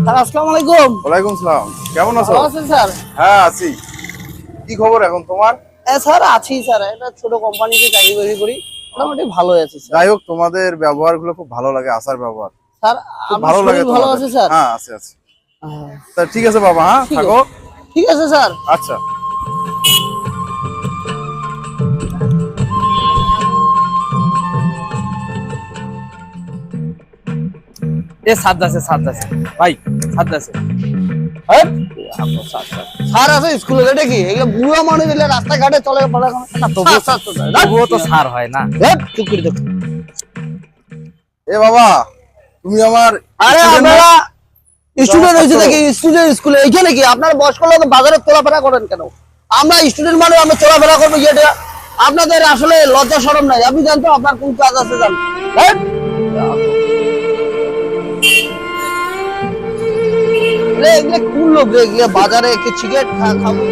Sir আসসালামু আলাইকুম। ওয়ালাইকুম সালাম। কেমন আছো? ভালো আছেন স্যার? হ্যাঁ আছি। কি খবর এখন তোমার? স্যার আছি স্যার, একটা ছোট কোম্পানিতে চাকরি বাকরি করি, মোটামুটি ভালোই আছি স্যার। যাই হোক, তোমাদের ব্যবহার গুলো খুব ভালো লাগে, আচার ব্যবহার স্যার খুব আমার ভালো লাগে শরীর ভালো তোমাদের। আছে স্যার? হ্যাঁ আছে আছে। হ্যাঁ, তা ঠিক আছে বাবা, হ্যাঁ ঠিক থাকো। আছে। ঠিক আছে স্যার। আচ্ছা। সাদ আছে ভাই, সাদ আছে। হ্যাঁ? স্যার আছে স্কুলে, এটা কি এগুলো বুড়া মানুষ এগুলো রাস্তাঘাটে চলে পড়াশোনা? না, তবুও তো সার হয় না। চুপ করে দেখো। এ বাবা, তুমি আমার আরে student না? আপনারা স্টুডেন্ট হয়েছে ছাত্র। নাকি? স্টুডেন্ট স্কুলে এইখানে কি আপনার বয়স্ক লোক বাজারে চলাফেরা করেন কেন? আমরা স্টুডেন্ট মানুষ, আমরা চলাফেরা করবো যেটা আপনাদের আসলে লজ্জা শরম নাই। আপনি জানতো আপনার কোন কাজ আছে জান? হ্যাঁ? এগুলো কোন লোক রে? এগুলো বাজারে সিগারেট খাবো